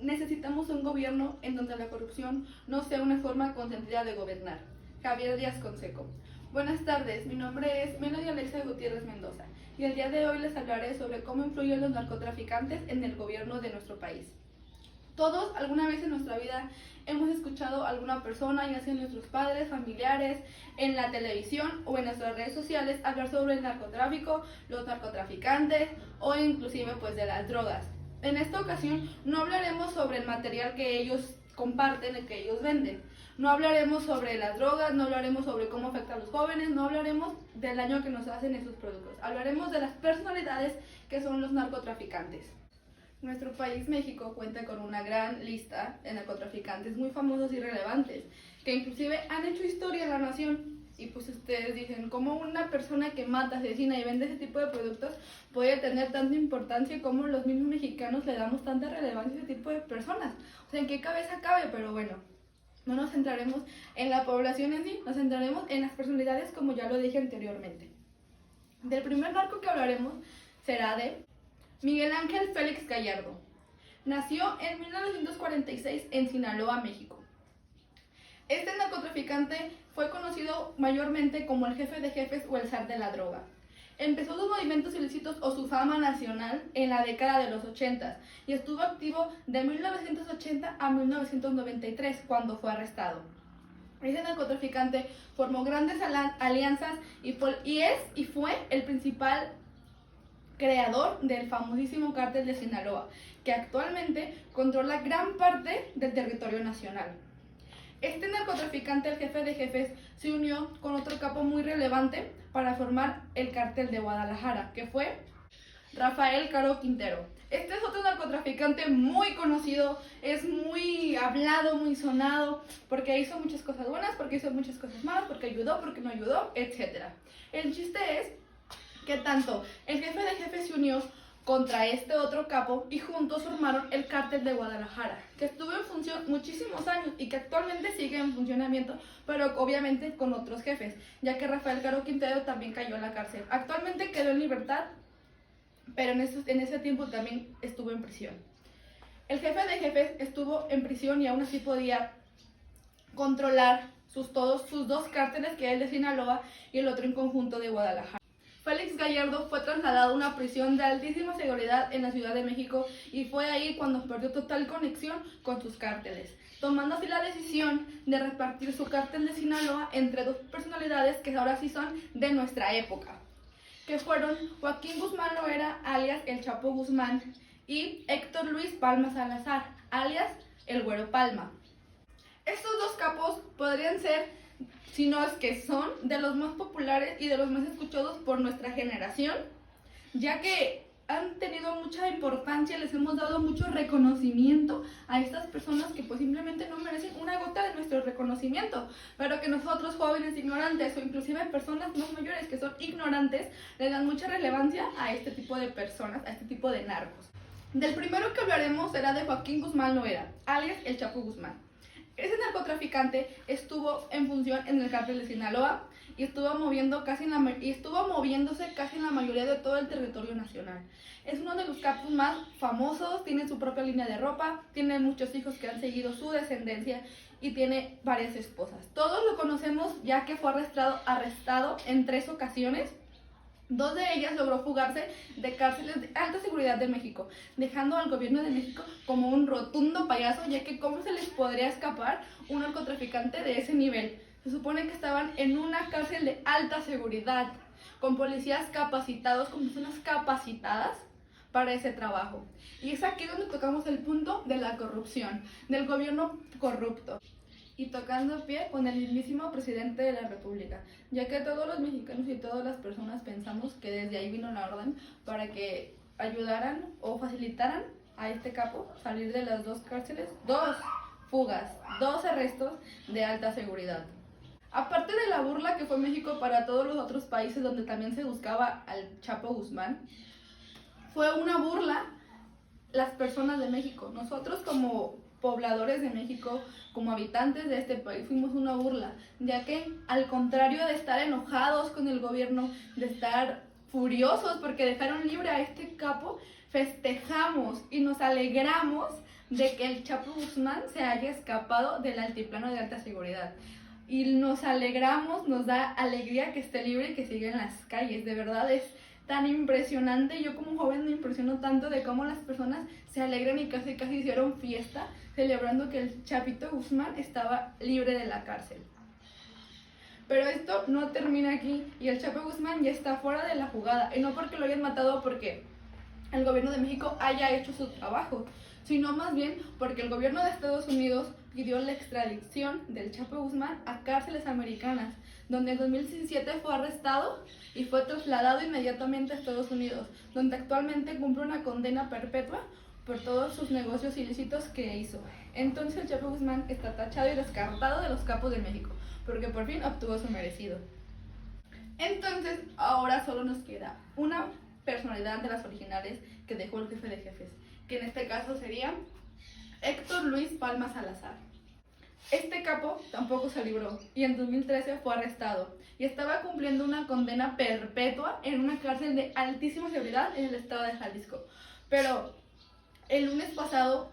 necesitamos un gobierno en donde la corrupción no sea una forma consentida de gobernar. Javier Díaz Canseco. Buenas tardes, mi nombre es Melody Alexa Gutiérrez Mendoza y el día de hoy les hablaré sobre cómo influyen los narcotraficantes en el gobierno de nuestro país. Todos alguna vez en nuestra vida hemos escuchado a alguna persona, ya sea nuestros padres, familiares, en la televisión o en nuestras redes sociales hablar sobre el narcotráfico, los narcotraficantes o inclusive pues de las drogas. En esta ocasión no hablaremos sobre el material que ellos comparten, el que ellos venden. No hablaremos sobre las drogas, no hablaremos sobre cómo afecta a los jóvenes, no hablaremos del daño que nos hacen esos productos. Hablaremos de las personalidades que son los narcotraficantes. Nuestro país, México, cuenta con una gran lista de narcotraficantes muy famosos y relevantes, que inclusive han hecho historia en la nación. Y pues ustedes dicen, ¿cómo una persona que mata, asesina y vende ese tipo de productos puede tener tanta importancia, como los mismos mexicanos le damos tanta relevancia a ese tipo de personas? O sea, ¿en qué cabeza cabe? Pero bueno, no nos centraremos en la población en sí, nos centraremos en las personalidades, como ya lo dije anteriormente. Del primer narco que hablaremos será de Miguel Ángel Félix Gallardo. Nació en 1946 en Sinaloa, México. Este narcotraficante fue conocido mayormente como el jefe de jefes o el zar de la droga. Empezó sus movimientos ilícitos o su fama nacional en la década de los 80 y estuvo activo de 1980 a 1993, cuando fue arrestado. Ese narcotraficante formó grandes alianzas y fue el principal creador del famosísimo cártel de Sinaloa, que actualmente controla gran parte del territorio nacional. Este narcotraficante, el jefe de jefes, se unió con otro capo muy relevante para formar el cártel de Guadalajara, que fue Rafael Caro Quintero. Este es otro narcotraficante muy conocido, es muy hablado, muy sonado, porque hizo muchas cosas buenas, porque hizo muchas cosas malas, porque ayudó, porque no ayudó, etc. El chiste es que tanto el jefe de jefes se unió contra este otro capo y juntos formaron el cártel de Guadalajara, que estuvo en función muchísimos años y que actualmente sigue en funcionamiento, pero obviamente con otros jefes, ya que Rafael Caro Quintero también cayó en la cárcel. Actualmente quedó en libertad, pero en ese tiempo también estuvo en prisión. El jefe de jefes estuvo en prisión y aún así podía controlar sus dos cárteles, que es el de Sinaloa y el otro en conjunto de Guadalajara. Félix Gallardo fue trasladado a una prisión de altísima seguridad en la Ciudad de México y fue ahí cuando perdió total conexión con sus cárteles, tomando así la decisión de repartir su cártel de Sinaloa entre dos personalidades que ahora sí son de nuestra época, que fueron Joaquín Guzmán Loera, alias El Chapo Guzmán, y Héctor Luis Palma Salazar, alias El Güero Palma. Estos dos capos podrían ser, si no es que son, de los más populares y de los más escuchados por nuestra generación, ya que han tenido mucha importancia, les hemos dado mucho reconocimiento a estas personas que pues simplemente no merecen una gota de nuestro reconocimiento, pero que nosotros, jóvenes ignorantes o inclusive personas más mayores que son ignorantes, le dan mucha relevancia a este tipo de personas, a este tipo de narcos. Del primero que hablaremos será de Joaquín Guzmán Loera, alias El Chapo Guzmán. Ese narcotraficante estuvo en función en el cártel de Sinaloa y estuvo moviéndose casi en la mayoría de todo el territorio nacional. Es uno de los capos más famosos, tiene su propia línea de ropa, tiene muchos hijos que han seguido su descendencia y tiene varias esposas. Todos lo conocemos ya que fue arrestado en 3 ocasiones. 2 de ellas logró fugarse de cárceles de alta seguridad de México, dejando al gobierno de México como un rotundo payaso, ya que cómo se les podría escapar un narcotraficante de ese nivel. Se supone que estaban en una cárcel de alta seguridad, con policías capacitados, con personas capacitadas para ese trabajo. Y es aquí donde tocamos el punto de la corrupción, del gobierno corrupto. Y tocando pie con el mismísimo presidente de la República, ya que todos los mexicanos y todas las personas pensamos que desde ahí vino la orden para que ayudaran o facilitaran a este capo salir de las 2 cárceles, 2 fugas, 2 arrestos de alta seguridad. Aparte de la burla que fue México para todos los otros países donde también se buscaba al Chapo Guzmán, fue una burla las personas de México. Nosotros como pobladores de México, como habitantes de este país, fuimos una burla, ya que al contrario de estar enojados con el gobierno, de estar furiosos porque dejaron libre a este capo, festejamos y nos alegramos de que el Chapo Guzmán se haya escapado del altiplano de alta seguridad. Y nos alegramos, nos da alegría que esté libre y que siga en las calles. De verdad es tan impresionante. Yo como joven me impresiono tanto de cómo las personas se alegran y casi hicieron fiesta celebrando que el Chapito Guzmán estaba libre de la cárcel. Pero esto no termina aquí y el Chapo Guzmán ya está fuera de la jugada. Y no porque lo hayan matado porque el gobierno de México haya hecho su trabajo, sino más bien porque el gobierno de Estados Unidos pidió la extradición del Chapo Guzmán a cárceles americanas, donde en 2017 fue arrestado y fue trasladado inmediatamente a Estados Unidos, donde actualmente cumple una condena perpetua por todos sus negocios ilícitos que hizo. Entonces el Chapo Guzmán está tachado y descartado de los capos de México, porque por fin obtuvo su merecido. Entonces ahora solo nos queda una personalidad de las originales que dejó el jefe de jefes, que en este caso sería Héctor Luis Palma Salazar. Este capo tampoco se libró y en 2013 fue arrestado y estaba cumpliendo una condena perpetua en una cárcel de altísima seguridad en el estado de Jalisco. Pero el lunes pasado,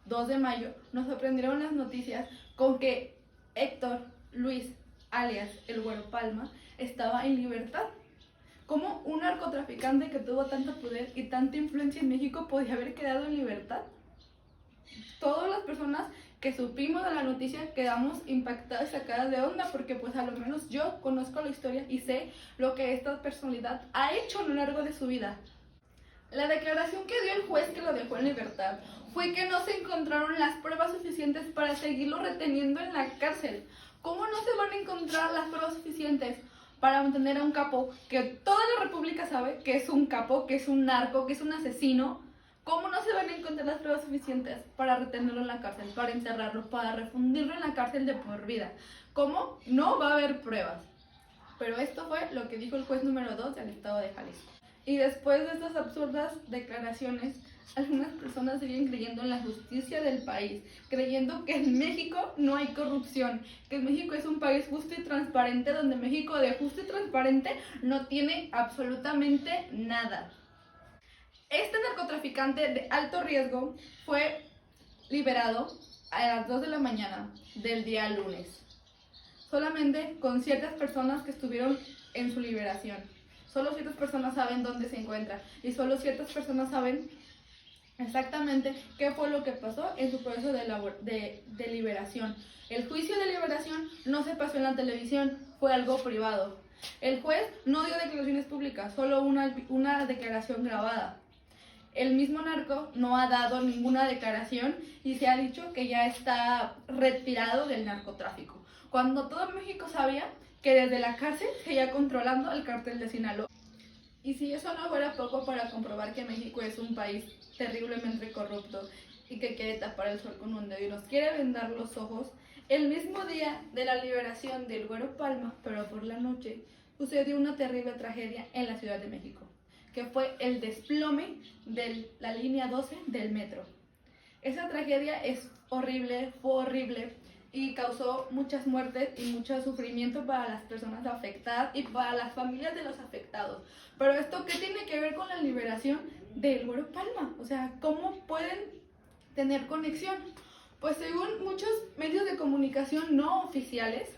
2 de mayo, nos sorprendieron las noticias con que Héctor Luis, alias el Güero Palma, estaba en libertad. ¿Cómo un narcotraficante que tuvo tanto poder y tanta influencia en México podía haber quedado en libertad? Todas las personas que supimos de la noticia quedamos impactadas y sacadas de onda porque pues a lo menos yo conozco la historia y sé lo que esta personalidad ha hecho a lo largo de su vida. La declaración que dio el juez que lo dejó en libertad fue que no se encontraron las pruebas suficientes para seguirlo reteniendo en la cárcel. ¿Cómo no se van a encontrar las pruebas suficientes para mantener a un capo que toda la república sabe que es un capo, que es un narco, que es un asesino? ¿Cómo no se van a encontrar las pruebas suficientes para retenerlo en la cárcel, para encerrarlo, para refundirlo en la cárcel de por vida? ¿Cómo no va a haber pruebas? Pero esto fue lo que dijo el juez número 2 del estado de Jalisco. Y después de estas absurdas declaraciones, algunas personas siguen creyendo en la justicia del país, creyendo que en México no hay corrupción, que México es un país justo y transparente, donde México de justo y transparente no tiene absolutamente nada. Este narcotraficante de alto riesgo fue liberado a las 2 de la mañana del día lunes, solamente con ciertas personas que estuvieron en su liberación. Solo ciertas personas saben dónde se encuentra y solo ciertas personas saben exactamente qué fue lo que pasó en su proceso de liberación. El juicio de liberación no se pasó en la televisión, fue algo privado. El juez no dio declaraciones públicas, solo una declaración grabada. El mismo narco no ha dado ninguna declaración y se ha dicho que ya está retirado del narcotráfico, cuando todo México sabía que desde la cárcel seguía controlando el cártel de Sinaloa. Y si eso no fuera poco para comprobar que México es un país terriblemente corrupto y que quiere tapar el sol con un dedo y nos quiere vendar los ojos, el mismo día de la liberación del Güero Palma, pero por la noche, sucedió una terrible tragedia en la Ciudad de México, que fue el desplome de la línea 12 del metro. Esa tragedia es horrible, fue horrible y causó muchas muertes y mucho sufrimiento para las personas afectadas y para las familias de los afectados. Pero esto, ¿qué tiene que ver con la liberación del Güero Palma? O sea, ¿cómo pueden tener conexión? Pues según muchos medios de comunicación no oficiales,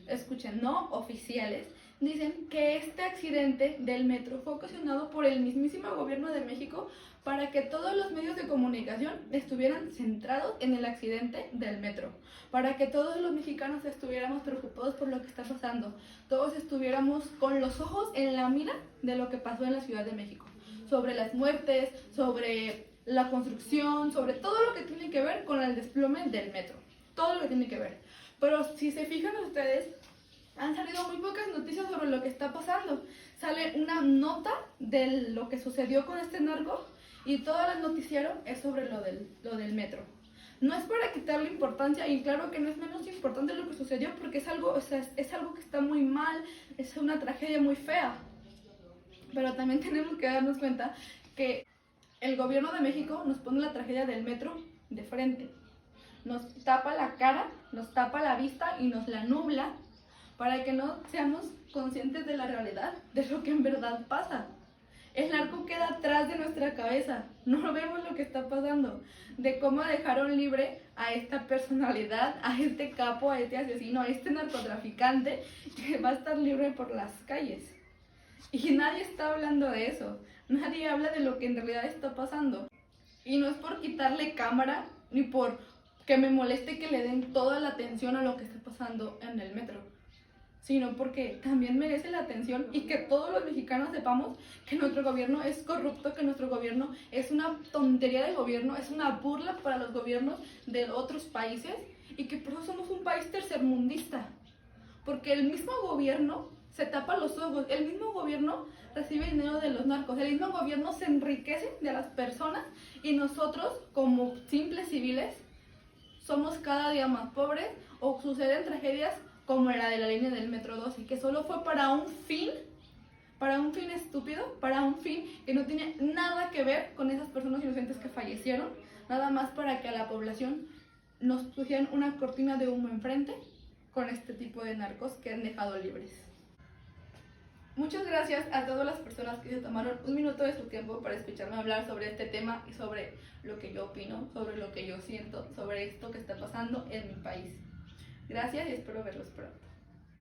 escuchen, no oficiales, dicen que este accidente del metro fue ocasionado por el mismísimo gobierno de México para que todos los medios de comunicación estuvieran centrados en el accidente del metro, para que todos los mexicanos estuviéramos preocupados por lo que está pasando, todos estuviéramos con los ojos en la mira de lo que pasó en la Ciudad de México, sobre las muertes, sobre la construcción, sobre todo lo que tiene que ver con el desplome del metro, todo lo que tiene que ver. Pero si se fijan ustedes, han salido muy pocas noticias sobre lo que está pasando. Sale una nota de lo que sucedió con este narco y todo el noticiero es sobre lo del metro. No es para quitarle importancia, y claro que no es menos importante lo que sucedió porque es algo, o sea, es algo que está muy mal, es una tragedia muy fea. Pero también tenemos que darnos cuenta que el gobierno de México nos pone la tragedia del metro de frente. Nos tapa la cara, nos tapa la vista y nos la nubla para que no seamos conscientes de la realidad, de lo que en verdad pasa. El narco queda atrás de nuestra cabeza, no vemos lo que está pasando, de cómo dejaron libre a esta personalidad, a este capo, a este asesino, a este narcotraficante que va a estar libre por las calles. Y nadie está hablando de eso, nadie habla de lo que en realidad está pasando. Y no es por quitarle cámara, ni por que me moleste que le den toda la atención a lo que está pasando en el metro, sino porque también merece la atención y que todos los mexicanos sepamos que nuestro gobierno es corrupto, que nuestro gobierno es una tontería de gobierno, es una burla para los gobiernos de otros países y que por eso somos un país tercermundista, porque el mismo gobierno se tapa los ojos, el mismo gobierno recibe dinero de los narcos, el mismo gobierno se enriquece de las personas y nosotros como simples civiles somos cada día más pobres o suceden tragedias como la de la línea del Metro 12, que solo fue para un fin estúpido, para un fin que no tiene nada que ver con esas personas inocentes que fallecieron, nada más para que a la población nos pusieran una cortina de humo enfrente con este tipo de narcos que han dejado libres. Muchas gracias a todas las personas que se tomaron un minuto de su tiempo para escucharme hablar sobre este tema y sobre lo que yo opino, sobre lo que yo siento, sobre esto que está pasando en mi país. Gracias y espero verlos pronto.